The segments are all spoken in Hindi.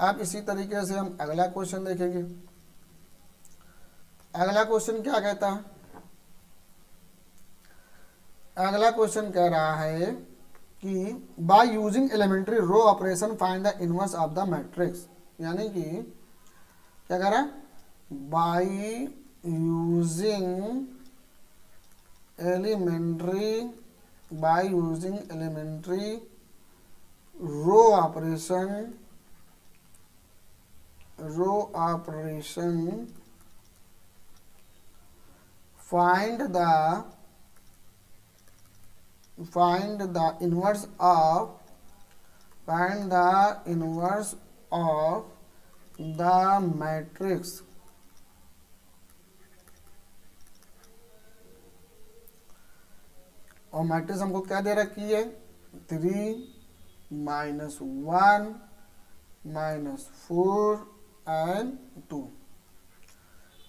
अब इसी तरीके से हम अगला क्वेश्चन देखेंगे। अगला क्वेश्चन क्या कहता है? अगला क्वेश्चन कह रहा है कि by using elementary row operation find the inverse of the matrix. यानी कि क्या कह रहा है? By using elementary row operation find the inverse of the matrix और मैट्रिक्स हमको क्या दे रखी है? 3 -1 -4 एंड 2।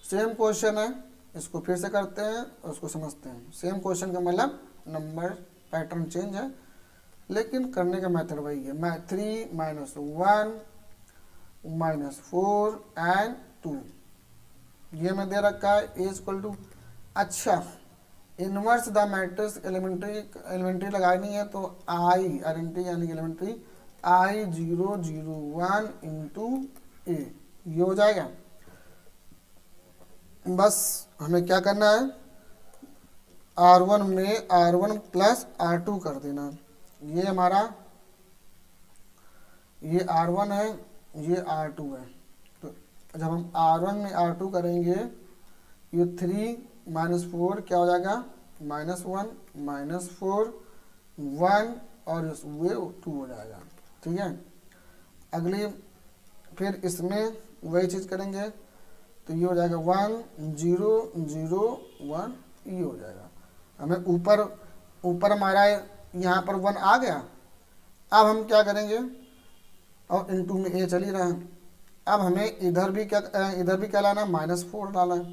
सेम क्वेश्चन है, इसको फिर से करते हैं और उसको समझते हैं। सेम क्वेश्चन का मतलब नंबर पैटर्न चेंज है, लेकिन करने का मेथड वही है। 3 -1 -4 एंड 2 ये मैं दे रखा है। ए इक्वल टू, अच्छा इनवर्स द मैट्रिक्स एलिमेंट्री लगानी है तो आई आइडेंटिटी यानी कि एलिमेंट्री I 0 0 1 इंटू ए, ये हो जाएगा। बस हमें क्या करना है? R1 में R1 प्लस R2 कर देना। ये हमारा ये R1 है, ये R2 है। तो जब हम R1 में R2 करेंगे, ये 3 -4 क्या हो जाएगा? -1 -4 1 और ये 2 हो जाएगा। ठीक है, अगली फिर इसमें वही चीज़ करेंगे तो ये हो जाएगा 1 0 0 1, ये हो जाएगा। हमें ऊपर हमारा यहाँ पर 1 आ गया। अब हम क्या करेंगे? और इनटू में ए चल ही रहा है। अब हमें इधर भी क्या लाना है? -4 डाला है।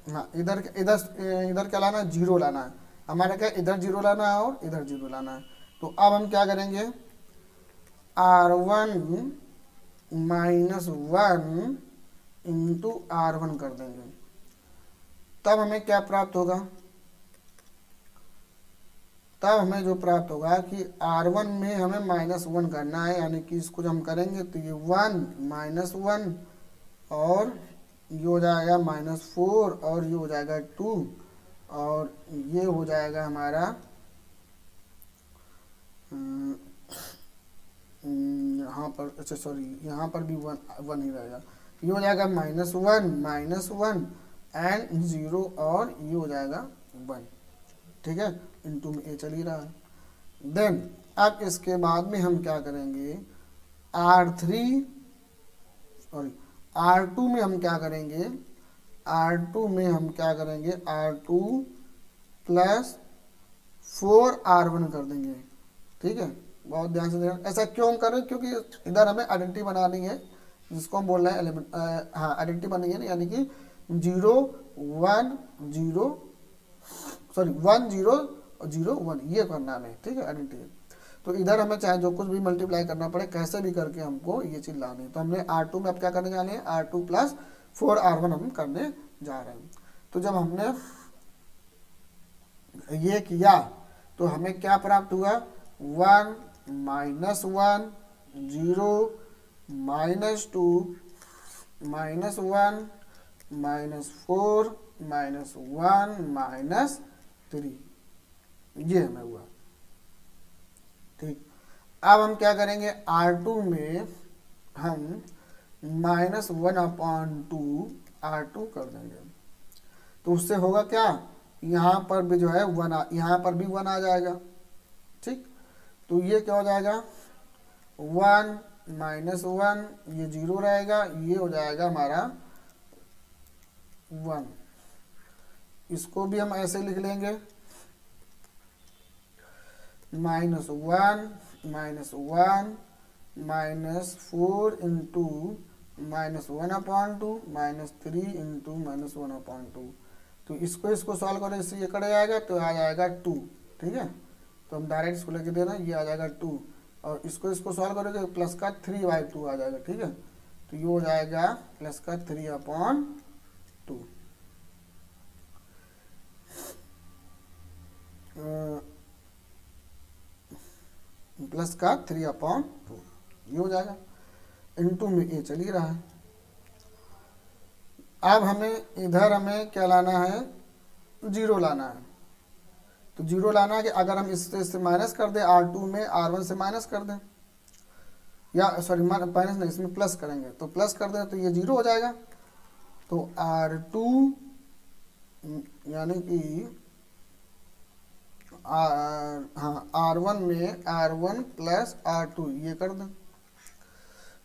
हाँ, इधर क्या लाना है? 0 लाना है। हमारा क्या इधर 0 लाना है और इधर 0 लाना है। तो अब हम क्या करेंगे? R1 -1 इंटू R1 कर देंगे। तब हमें क्या प्राप्त होगा? तब हमें जो प्राप्त होगा कि R1 में हमें -1 करना है, यानी कि इसको जब हम करेंगे तो ये 1 -1 और ये हो जाएगा -4 और ये हो जाएगा 2 और ये हो जाएगा हमारा यहाँ पर, अच्छा सॉरी, यहाँ पर भी 1 ही रहेगा। ये हो जाएगा -1 एंड 0 और ये हो जाएगा 1। ठीक है, इनटू में ए चल ही रहा है। देन अब इसके बाद में हम क्या करेंगे? R2 में हम क्या करेंगे? R2 में हम क्या करेंगे? R2 प्लस 4R1 कर देंगे। ठीक है, बहुत ध्यान से देखना। ऐसा क्यों हम कर रहे हैं? क्योंकि इधर हमें आइडेंटिटी बनानी है, जिसको हम बोल रहे हैं एलिमेंट, हाँ आइडेंटिटी बनानी है, यानी कि 0 1 0 सॉरी 1 0 0 1 ये करना हमें। ठीक है, आइडेंटिटी। तो इधर हमें चाहे जो कुछ भी मल्टीप्लाई करना पड़े, कैसे भी करके हमको ये चीज़ लानी है। तो हमने R2 में अब क्या करने जाने हैं? R2 प्लस 4R1 हम करने जा रहे हैं। तो जब हमने ये किया तो हमें क्या प्राप्त हुआ? 1 -1 0 -2 -1 -4 -1 -3, ये हमें हुआ। ठीक, अब हम क्या करेंगे? R2 में हम -1/2 R2 कर देंगे। तो उससे होगा क्या? यहाँ पर भी जो है यहाँ पर भी 1 आ जाएगा। ठीक, तो ये क्या हो जाएगा? 1 -1 ये 0 रहेगा, ये हो जाएगा हमारा 1। इसको भी हम ऐसे लिख लेंगे -1 -1 -4 इंटू -1/2 -3 इंटू -1/2। तो इसको सॉल्व करें, इससे ये कट जाएगा तो आ जाएगा 2। ठीक है, तो तो हम डायरेक्ट इसको लेके दे रहे हैं, ये आ जाएगा 2, और इसको सॉल्व करोगे प्लस का 3/2 आ जाएगा, ठीक है। तो ये हो जाएगा प्लस का 3/2, प्लस का 3/2 ये हो जाएगा। इनटू में ए चल ही रहा है। अब हमें क्या लाना है, 0 लाना है। तो 0 लाना है कि अगर हम इससे माइनस कर दें, R2 में R1 से माइनस कर दें, या सॉरी माइनस नहीं, इसमें प्लस करेंगे, तो प्लस कर दें तो ये 0 हो जाएगा। तो R2 यानी कि R1 में R1 प्लस R2 ये कर दें।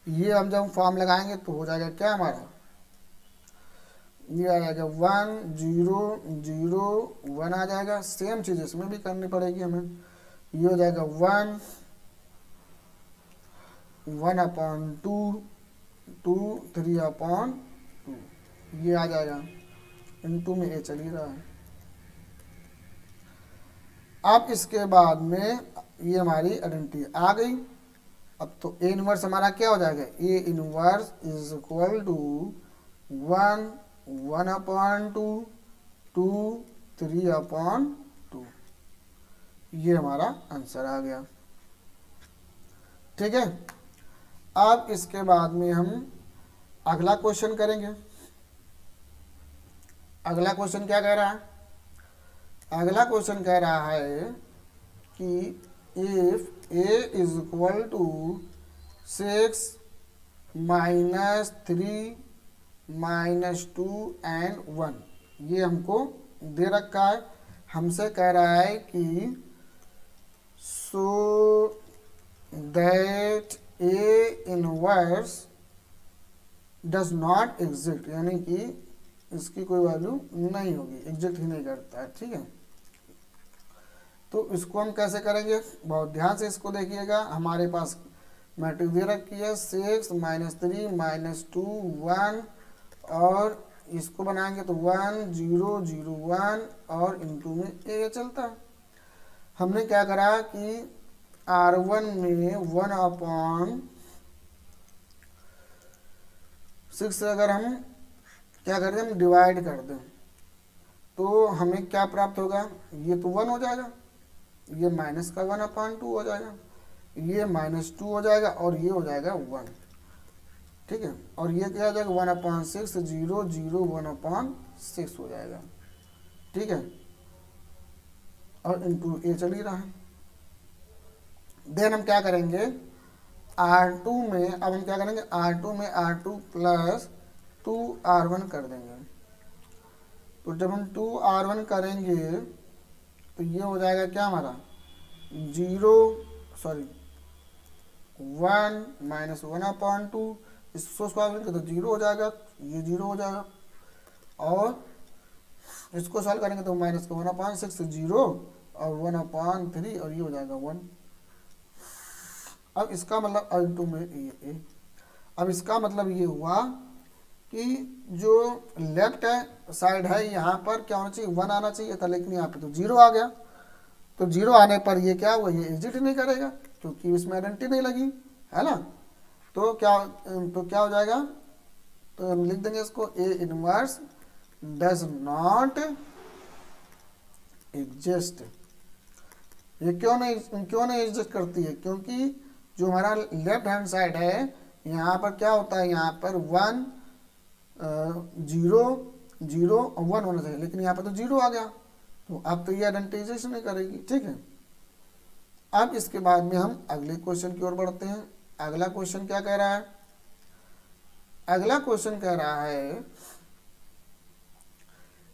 ये हम जब फॉर्म लगाएंगे तो हो जाएगा क्या हमारा, ये आ जाएगा 1 0 0 1 आ जाएगा। सेम चीज़ इसमें भी करनी पड़ेगी हमें। ये हो जाएगा 1 1/2 2 3/2 ये आ जाएगा। इनटू में ए चल ही रहा है। अब इसके बाद में ये हमारी आइडेंटिटी आ गई। अब तो ए इनवर्स हमारा क्या हो जाएगा, A inverse is equal to 1 1/2 2 3/2 ये हमारा आंसर आ गया, ठीक है। अब इसके बाद में हम अगला क्वेश्चन करेंगे। अगला क्वेश्चन क्या कह रहा है, अगला क्वेश्चन कह रहा है कि if A is equal to 6 -3 -2 and 1, ये हमको दे रखा है। हमसे कह रहा है कि so that A inverse does not exist, यानी कि इसकी कोई वैल्यू नहीं होगी, एग्जिस्ट ही नहीं करता है, ठीक है। तो इसको हम कैसे करेंगे, बहुत ध्यान से इसको देखिएगा। हमारे पास मैट्रिक्स दे रखी है 6 -3 -2 1, और इसको बनाएंगे तो 1 0 0 1 और इनटू में ए चलता है। हमने क्या करा कि R1 में 1/6 से अगर हम क्या कर दें, हम डिवाइड कर दें, तो हमें क्या प्राप्त होगा, ये तो 1 हो जाएगा, ये माइनस का 1/2 हो जाएगा, ये -2 हो जाएगा, और ये हो जाएगा 1, ठीक है। और ये क्या हो जाएगा 1/6 0 0 1/6 हो जाएगा, ठीक है। और इनटू ए चल ही रहा है। देन हम क्या करेंगे, R2 में, अब हम क्या करेंगे, R2 में R2 प्लस 2R1 कर देंगे। तो जब हम 2R1 करेंगे तो ये हो जाएगा क्या हमारा 1 -1/2, इसको सॉल्व करेंगे तो 0 हो जाएगा, ये 0 हो जाएगा, और इसको सॉल्व करेंगे तो माइनस का 1/6 0 और 1/3 और ये हो जाएगा 1। अब इसका मतलब R2 में ये, अब इसका मतलब ये हुआ कि जो लेफ्ट साइड है यहाँ पर क्या होना चाहिए, 1 आना चाहिए था, लेकिन यहाँ पे तो 0 आ गया। तो 0 आने पर ये क्या हुआ, ये एग्जिट नहीं करेगा क्योंकि इसमें आइडेंटिटी नहीं लगी, है ना। तो क्या हो जाएगा, तो हम लिख देंगे इसको A inverse does not exist. ये क्यों नहीं एग्जिस्ट करती है, क्योंकि जो हमारा लेफ्ट हैंड साइड है यहाँ पर क्या होता है, यहाँ पर 1 0 0 और 1 होना चाहिए, लेकिन यहाँ पर तो 0 आ गया, तो अब तो ये आइडेंटिटाइजेशन नहीं करेगी, ठीक है। अब इसके बाद में हम अगले क्वेश्चन की ओर बढ़ते हैं। अगला क्वेश्चन क्या कह रहा है, अगला क्वेश्चन कह रहा है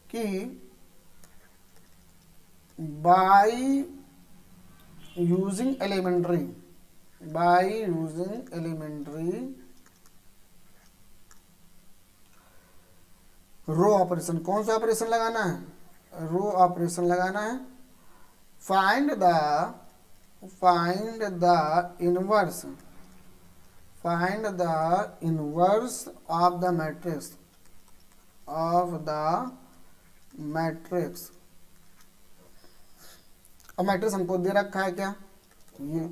कि by using elementary row operation, कौन सा ऑपरेशन लगाना है, रो ऑपरेशन लगाना है। Find the inverse of the matrix अब मैट्रिक्स हमको दे रखा है क्या, ये।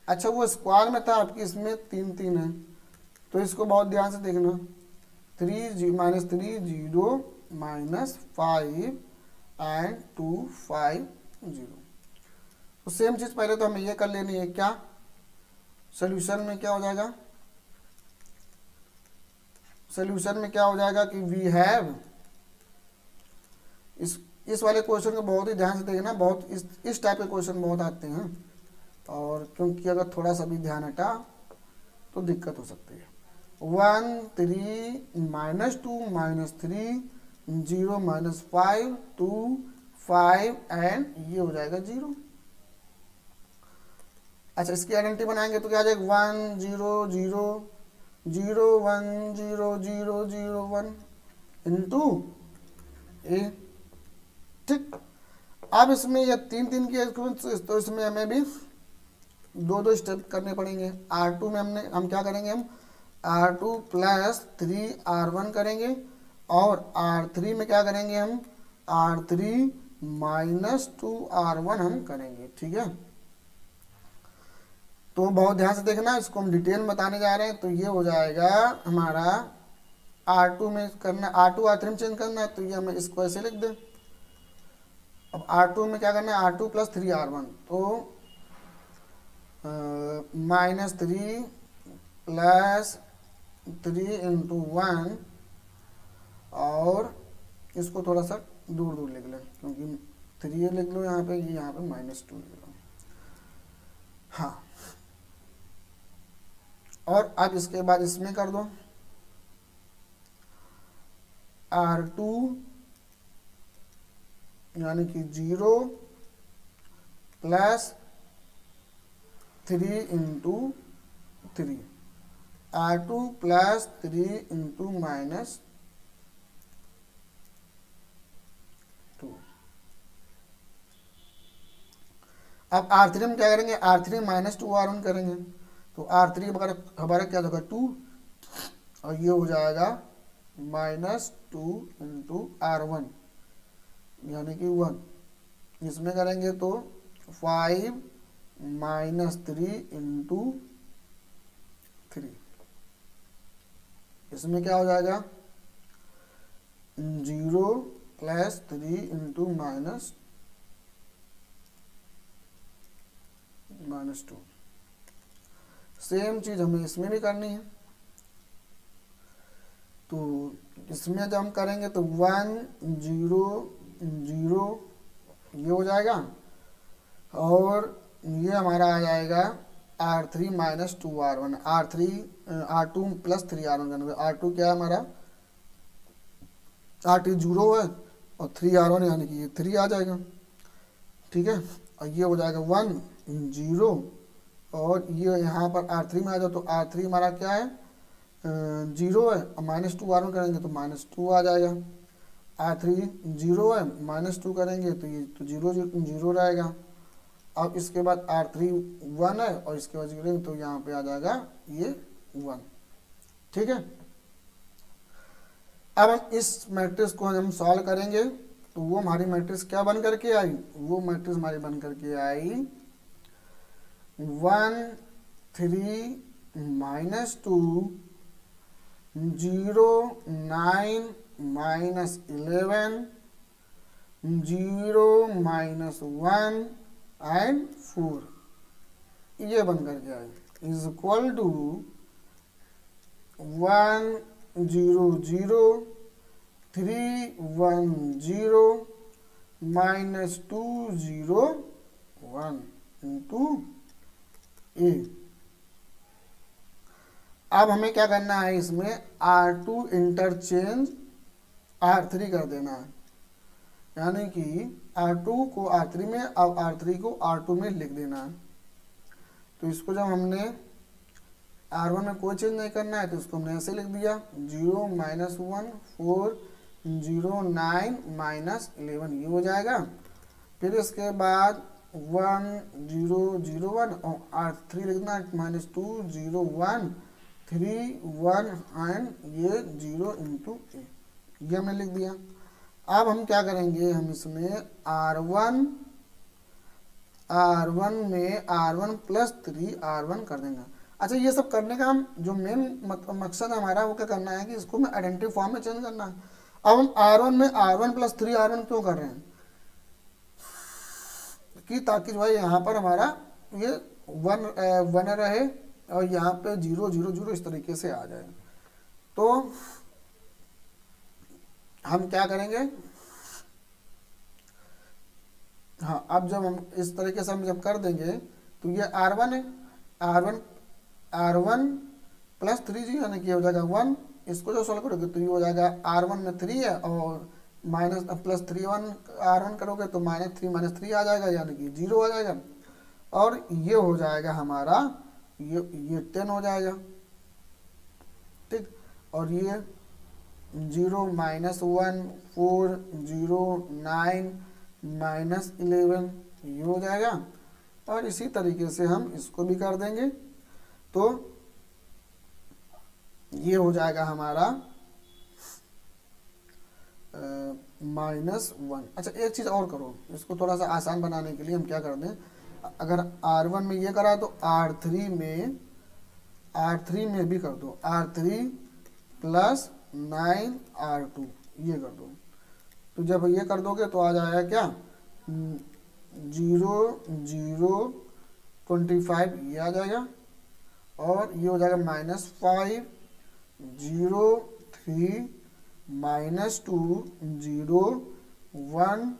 अच्छा वो स्क्वायर में था आपकी, इसमें 3 3 है, तो इसको बहुत ध्यान से देखना। 3 माइनस 3 0 माइनस 5 एंड 2 5 0। तो सेम चीज़ पहले तो हमें ये कर लेनी है, क्या सोल्यूशन में क्या हो जाएगा, सोल्यूशन में क्या हो जाएगा कि वी हैव, इस वाले क्वेश्चन को बहुत ही ध्यान से देखना, बहुत इस टाइप के क्वेश्चन बहुत आते हैं, और क्योंकि अगर थोड़ा सा भी ध्यान हटा तो दिक्कत हो सकती है। 1 3 माइनस 2 माइनस 3 0 माइनस 5 2 5 एंड ये हो जाएगा 0। अच्छा इसकी आइडेंटिटी बनाएंगे तो क्या आ जाएगा, 1 0 0 0 1 0 0 0 1 इंटू ए। ठीक, अब इसमें ये 3 3 की तो इसमें हमें भी 2 2 स्टेप करने पड़ेंगे। R2 में हम क्या करेंगे, हम R2 प्लस 3R1 करेंगे, और R3 में क्या करेंगे, हम R3 माइनस 2R1 हम करेंगे। ठीक है, तो बहुत ध्यान से देखना, इसको हम डिटेल में बताने जा रहे हैं। तो ये हो जाएगा हमारा R2 में करना, R2 R3 में चेंज करना है, तो ये हमें इसको ऐसे लिख दें। अब R2 में क्या करना है, R2 प्लस 3R1, तो माइनस 3 प्लस 3 इंटू 1, और इसको थोड़ा सा दूर दूर लिख लें, क्योंकि 3 लिख लो यहाँ पे, ये यहाँ पे माइनस 2 लिख लो। हाँ, और अब इसके बाद इसमें कर दो R2 यानी कि 0 plus 3 into 3, R2 plus 3 into minus 2। अब R3 में क्या करेंगे, R3 माइनस 2R1 करेंगे, तो R3 हमारा क्या होगा 2, और ये हो जाएगा माइनस 2 इंटू R1 यानी कि 1। इसमें करेंगे तो 5 माइनस 3 इंटू 3, इसमें क्या हो जाएगा 0 प्लस 3 इंटू माइनस 2। सेम चीज हमें इसमें भी करनी है, तो इसमें जब हम करेंगे तो 1 0 0 ये हो जाएगा, और ये हमारा आ जाएगा R3 minus 2R1, R2 plus 3R1 करना। R2 क्या है हमारा, R2 0 है, और 3R1 यानी कि ये 3 आ जाएगा। ठीक है, और ये हो जाएगा 1 0, और ये यहाँ पर R3 में आ जाओ, तो R3 हमारा क्या है 0 है, और माइनस 2R1 करेंगे तो माइनस 2 आ जाएगा। R3 0 है, माइनस 2 करेंगे तो ये तो 0 0 रहेगा। अब इसके बाद R3 1 है, और इसके बाद 0, तो यहाँ पे आ जाएगा ये 1। ठीक है, अब हम इस मैट्रिक्स को हम सॉल्व करेंगे, तो वो हमारी मैट्रिक्स क्या बन करके आई, वो मैट्रिक्स हमारी बन करके आई 1 3 माइनस 2 0 9 माइनस 11 0 माइनस 1 एंड 4, ये बन करके आई is equal to 1 0 0 3 1 0 minus 2 0 1 into A. अब हमें क्या करना है, इसमें R2 इंटरचेंज R3 कर देना है, यानी कि R2 को R3 में, अब R3 को R2 में लिख देना है। तो इसको जब हमने R1 में कोई चेंज नहीं करना है, तो इसको हमने ऐसे लिख दिया 0 माइनस 1 4 0 9 माइनस 11, ये हो जाएगा। फिर इसके बाद 1 0 0 1, और R3 लिखना माइनस 2 0 1 3 1 एंड ये 0 इंटू ए, ये हमने लिख दिया। अब हम क्या करेंगे, हम इसमें R1 R1 में R1 प्लस 3R1 कर देंगे। अच्छा, ये सब करने का हम जो मेन मकसद हमारा वो क्या करना है कि इसको मैं आइडेंटिटी फॉर्म में चेंज करना है। अब हम R1 में R1 प्लस 3R1 क्यों कर रहे हैं कि ताकि जो है यहाँ पर हमारा ये वन रहे और यहाँ पे 0 0 0 इस तरीके से आ जाए। तो हम क्या करेंगे, हाँ, अब जब हम इस तरीके से हम जब कर देंगे तो ये R1 है, R1 प्लस 3 जी यानी कि हो जाएगा 1। इसको जो सॉल्व करोगे तो ये हो जाएगा R1 में 3 है और माइनस प्लस 3 R1 करोगे तो -3 आ जाएगा यानी कि 0 आ जाएगा। और ये हो जाएगा हमारा ये 10 हो जाएगा, ठीक। और ये 0 -1 4 0 9 -11 ये हो जाएगा। और इसी तरीके से हम इसको भी कर देंगे तो ये हो जाएगा हमारा -1। अच्छा, एक चीज़ और करो, इसको थोड़ा सा आसान बनाने के लिए हम क्या कर दें, अगर R1 में ये करा तो R3 में भी कर दो, R3 प्लस 9R2 ये कर दो। तो जब ये कर दोगे तो आ जाएगा क्या 0 0 25 ये आ जाएगा। और ये हो जाएगा -5 0 3 -2 0 1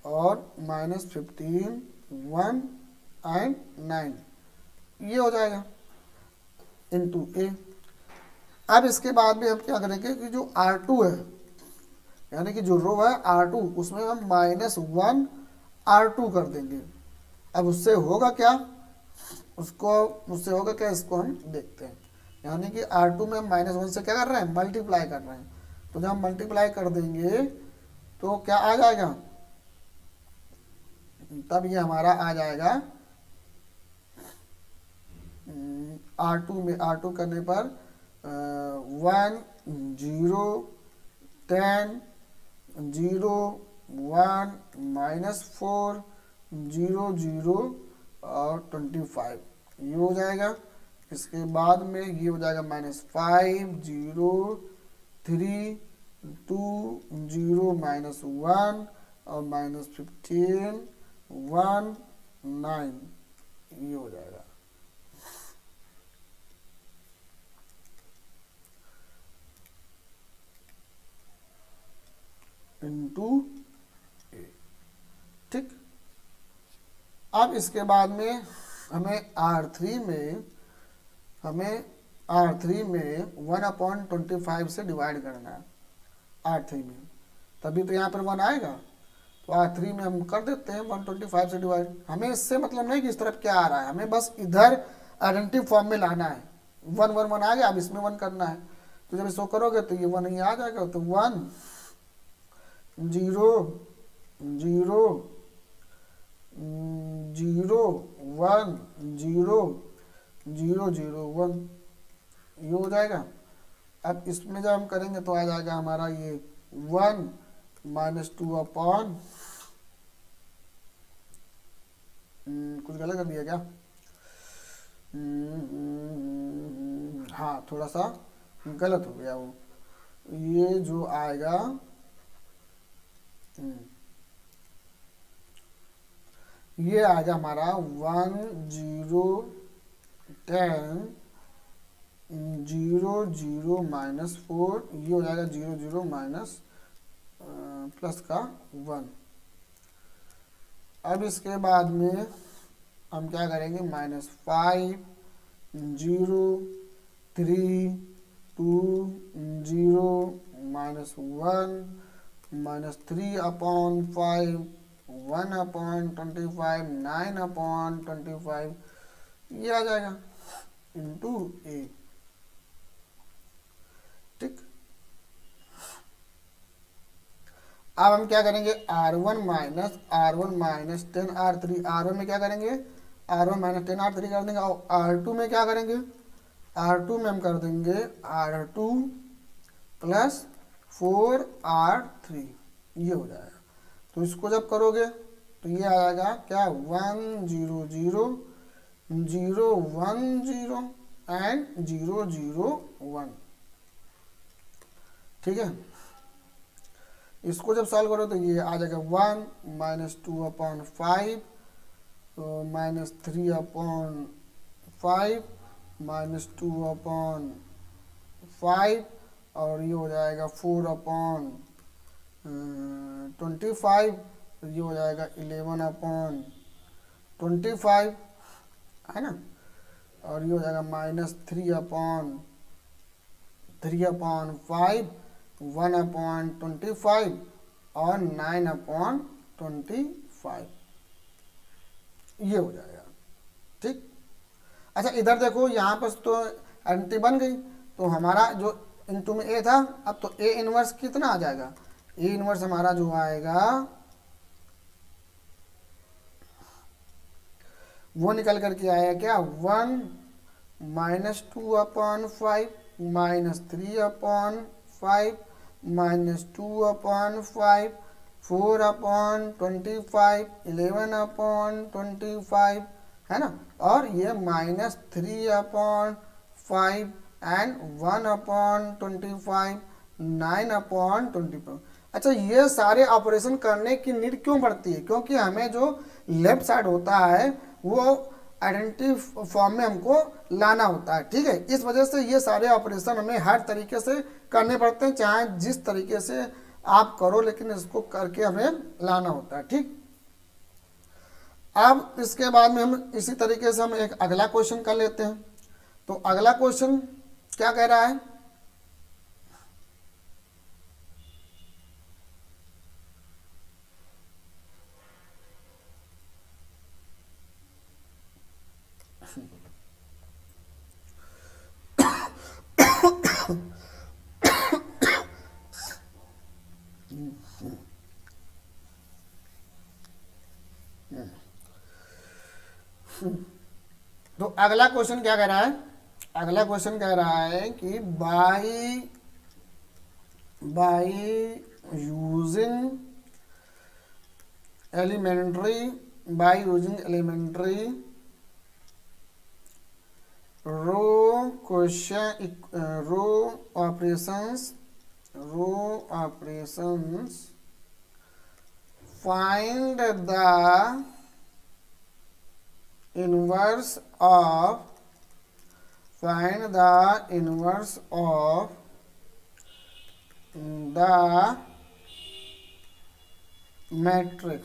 और -15 1 एंड 9 ये हो जाएगा इनटू ए। अब इसके बाद भी हम क्या करेंगे कि जो R2 है यानी कि जो रो है R2 उसमें हम -1 R2 कर देंगे। अब उससे होगा क्या, उससे होगा क्या इसको हम देखते हैं। यानी कि R2 में हम -1 से क्या कर रहे हैं, मल्टीप्लाई कर रहे हैं। तो जब हम मल्टीप्लाई कर देंगे तो क्या आ जाएगा, तब ये हमारा आ जाएगा R2 करने पर 1 0 10 0 1 -4 0 0 और 25 ये हो जाएगा। इसके बाद में ये हो जाएगा -5 0 3 2 0 -1 और -15 1 9 ये हो जाएगा। इनटू ए, ठीक। अब इसके बाद में हमें R3 में 1/25 से डिवाइड करना है R3 में, तभी तो यहाँ पर 1 आएगा। तो R3 में हम कर देते हैं 125 से डिवाइड। हमें इससे मतलब नहीं कि इस तरफ क्या आ रहा है, हमें बस इधर आइडेंटिटी फॉर्म में लाना है। 1 1 1 आ गया, अब इसमें 1 करना है। तो जब इसको करोगे तो ये 1 ही आ जाएगा। तो 1 0 0 0 1 0 0 0 1 ये हो जाएगा। अब इसमें जब हम करेंगे तो आ जाएगा हमारा ये 1 -2 अपॉन कुछ गलत कर दिया क्या, हाँ थोड़ा सा गलत हो गया वो। ये जो आएगा ये आएगा हमारा 1 0 10 0 0 -4 ये हो जाएगा 0 0 माइनस प्लस का 1। अब इसके बाद में हम क्या करेंगे -5 0 3 2 0 -1 -3 अपॉन 5 1 अपॉन 25 9 अपॉन 25 ये आ जाएगा इनटू ए, ठीक। अब हम क्या करेंगे R1 माइनस 10 R3, R1 में क्या करेंगे R1 माइनस 10 R3 कर देंगे। और R2 में क्या करेंगे, R2 में हम कर देंगे R2 प्लस 4 R3 ये हो जाएगा। तो इसको जब करोगे तो ये आ जाएगा क्या 1 0 0 0 1 0 एंड 0 0 1। ठीक है, इसको जब सॉल्व करो तो ये आ जाएगा 1 -2/5 -3/5 -2/5 और ये हो जाएगा 4/25, ये हो जाएगा 11/25, है ना। और ये हो जाएगा -3/5 1/25 और 9/25, ये हो जाएगा। ठीक, अच्छा इधर देखो, यहाँ पर तो एंटी बन गई, तो हमारा जो इनटू में ए था, अब तो ए इनवर्स कितना आ जाएगा, ए इनवर्स हमारा जो आएगा वो निकल करके आया क्या 1 -2/5 -3/5 -2/5 4/25 11/25, है ना। और ये -3/5 एंड 1/25 9/25। अच्छा, ये सारे ऑपरेशन करने की नीड क्यों पड़ती है, क्योंकि हमें जो लेफ्ट साइड होता है वो आइडेंटिटी फॉर्म में हमको लाना होता है। ठीक है, इस वजह से ये सारे ऑपरेशन हमें हर तरीके से करने पड़ते हैं, चाहे जिस तरीके से आप करो, लेकिन इसको करके हमें लाना होता है। ठीक, अब इसके बाद में हम इसी तरीके से हम एक अगला क्वेश्चन कर लेते हैं। तो अगला क्वेश्चन क्या कह रहा है, तो अगला क्वेश्चन क्या कह रहा है, अगला क्वेश्चन कह रहा है कि by using elementary row operations find the inverse of the matrix।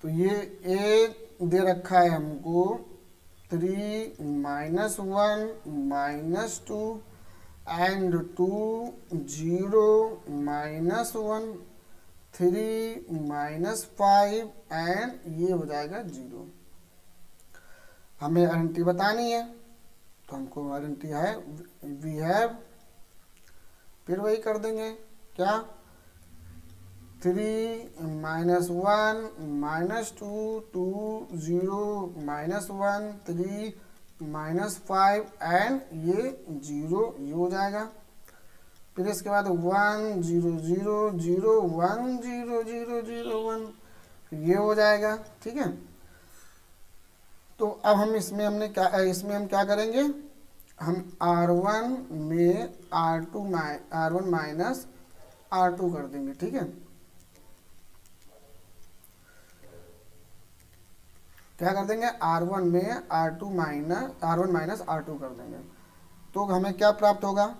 तो ये एक दे रखा है हमको 3 -1 -2 and 2 0 -1 3 -5 एंड ये हो जाएगा 0। हमें आइडेंटिटी बतानी है, तो हमको आइडेंटिटी है वी हैव, फिर वही कर देंगे क्या 3 -1 -2 2 0 -1 3 -5 एंड ये 0, ये हो जाएगा। फिर इसके बाद 1 0 0 0 1 0 0 0 1, ये हो जाएगा। ठीक है, तो अब हम इसमें हम क्या करेंगे, हम R1 में R1 माइनस R2 कर देंगे। ठीक है, क्या कर देंगे, R1 में R1 माइनस R2 कर देंगे। तो हमें क्या प्राप्त होगा,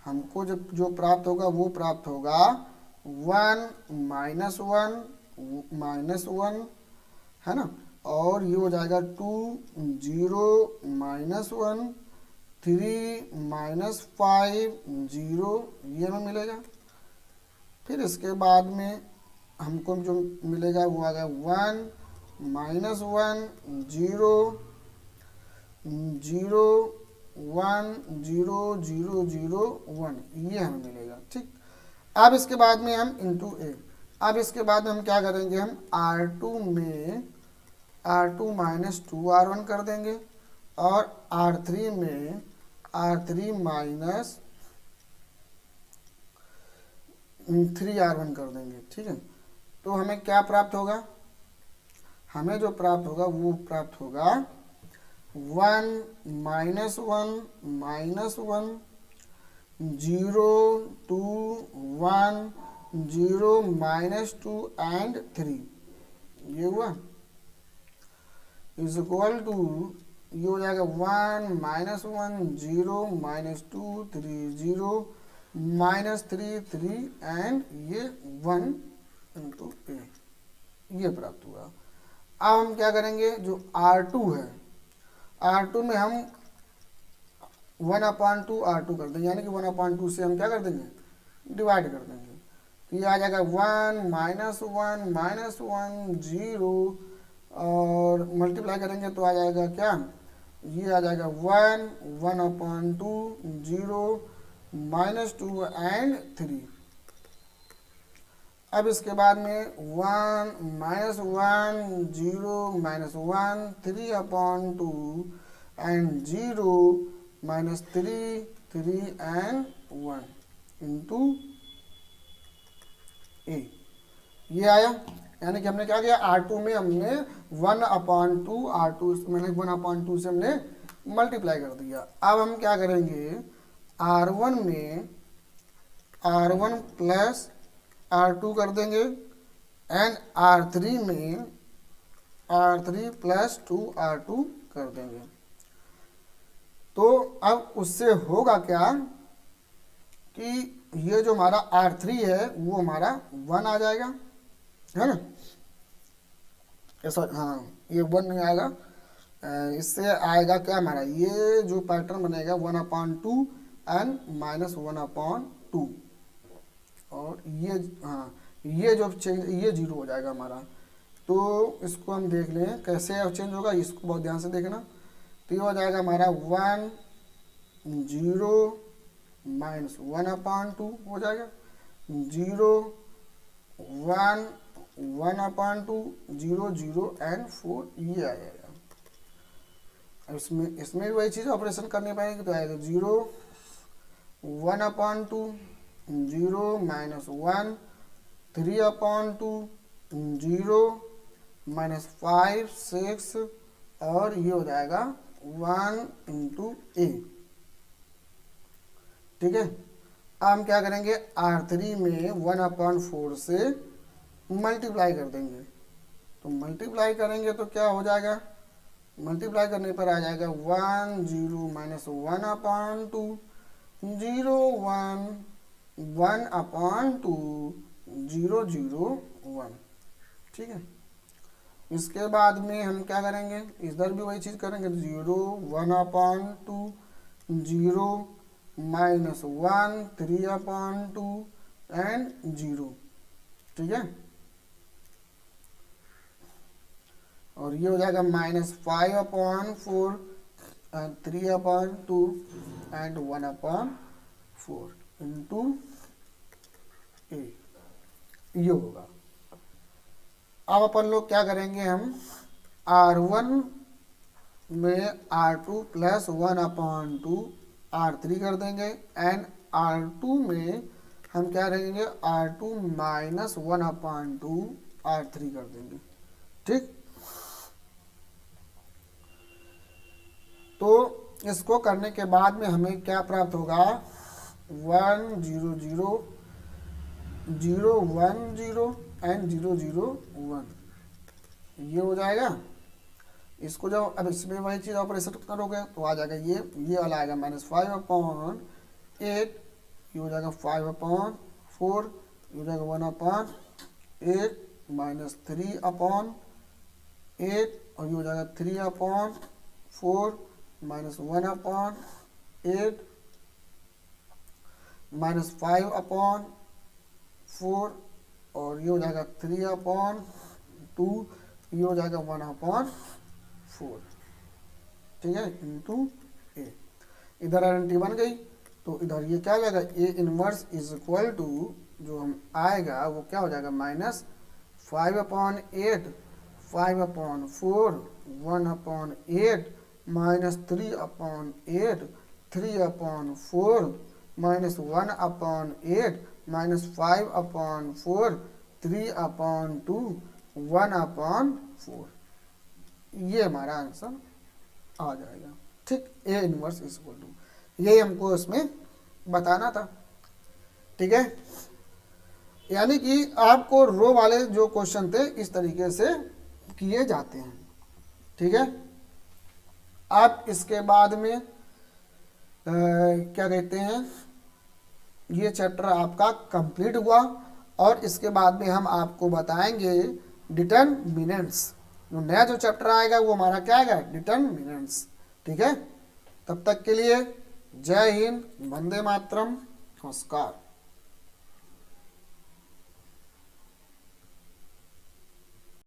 हमको जो प्राप्त होगा वो प्राप्त होगा 1 -1 है ना, और ये हो जाएगा 2 0 -1 3 -5 0, ये हमें मिलेगा। फिर इसके बाद में हमको जो मिलेगा वो आ गया 1 -1 0 0 1 0 0 0 1, ये हमें मिलेगा। ठीक, अब इसके बाद में हम इंटू ए, अब इसके बाद में हम क्या करेंगे, हम R2 में R2 माइनस 2R1 कर देंगे और R3 में R3 माइनस 3r1 कर देंगे, ठीक है। तो हमें क्या प्राप्त होगा, हमें जो प्राप्त होगा वो प्राप्त होगा 1 0 2 1 0 -2 एंड 3, ये हुआ इज इक्वल टू, ये हो जाएगा 1 -1 0 -2 3 0 -3 3 एंड ये 1 इंटू ए, ये प्राप्त हुआ। अब हम क्या करेंगे, जो R2 है, R2 में हम 1/2 R2 कर देंगे, यानी कि 1/2 से हम क्या कर देंगे, डिवाइड कर देंगे। तो ये आ जाएगा 1 -1 0 और मल्टीप्लाई करेंगे तो आ जाएगा क्या, ये आ जाएगा 1 1/2 0 -2 एंड 3। अब इसके बाद में 1 -1 0 -1 3/2 एंड 0 -3 3 एंड 1 इंटू ए, ये आया। यानी कि हमने क्या किया, R2 में हमने 1/2 R2 मैंने 1/2 से हमने मल्टीप्लाई कर दिया। अब हम क्या करेंगे, R1 में R1 प्लस R2 कर देंगे एंड R3 में R3 प्लस 2R2 कर देंगे। तो अब उससे होगा क्या कि ये जो हमारा R3 है वो हमारा 1 आ जाएगा, है ना, ऐसा, हाँ ये 1 नहीं आएगा, इससे आएगा क्या हमारा, ये जो पैटर्न बनेगा 1/2 एंड -1/2 और ये, हाँ ये जो चेंज, ये 0 हो जाएगा हमारा। तो इसको हम देख लें कैसे अब चेंज होगा, इसको बहुत ध्यान से देखना। तो ये हो जाएगा हमारा 1 0 -1/2 हो जाएगा, 0 1 1/2 0 0 एंड 4, ये आ जाएगा। इसमें भी वही चीज़ ऑपरेशन करने पाएंगे, तो आएगा 0 1/2 0 -1 3/2 0 -5 6 और ये हो जाएगा 1 इंटू ए, ठीक है। अब हम क्या करेंगे, R3 में 1/4 से मल्टीप्लाई कर देंगे। तो मल्टीप्लाई करेंगे तो क्या हो जाएगा, मल्टीप्लाई करने पर आ जाएगा 1 0 -1/2 0 1 1/2 0 0 1, ठीक है। इसके बाद में हम क्या करेंगे, इधर भी वही चीज़ करेंगे, 0 1/2 0 -1 3/2 एंड 0, ठीक है। और ये हो जाएगा -5/4 एंड 3/2 एंड 1/4 इंटू ए, ये होगा। अब अपन लोग क्या करेंगे, हम R1 में R2 प्लस 1/2 R3 कर देंगे एंड R2 में हम क्या करेंगे, R2 माइनस 1/2 R3 कर देंगे, ठीक। तो इसको करने के बाद में हमें क्या प्राप्त होगा, 1 0 0 0 1 0 एंड 0 0 1, ये हो जाएगा। इसको जब अब इसमें वही चीज़ ऑपरेशन करोगे तो आ जाएगा ये वाला आएगा -5/8, ये हो जाएगा 5/4, ये हो जाएगा 1/8 -3/8 और ये हो जाएगा 3/4 -1/8 -5/4 और ये हो जाएगा 3/2, ये हो जाएगा 1/4, ठीक है, इंटू ए। इधर आइडेंटिटी बन गई तो इधर ये क्या हो जाएगा, A inverse is equal to, जो हम आएगा वो क्या हो जाएगा, -5/8 5/4 1/8 -3/8 3/4 -1/8 -5/4, 3/2, 1/4, ये हमारा आंसर आ जाएगा। ठीक, ए इनवर्स इक्वल टू, यही हमको इसमें बताना था। ठीक है, यानी कि आपको रो वाले जो क्वेश्चन थे इस तरीके से किए जाते हैं। ठीक है, अब इसके बाद में क्या कहते हैं, ये चैप्टर आपका कंप्लीट हुआ और इसके बाद में हम आपको बताएंगे डिटरमिनेंट्स। जो नया जो चैप्टर आएगा वो हमारा क्या आएगा, डिटरमिनेंट्स। ठीक है, तब तक के लिए जय हिंद, वंदे मातरम, नमस्कार।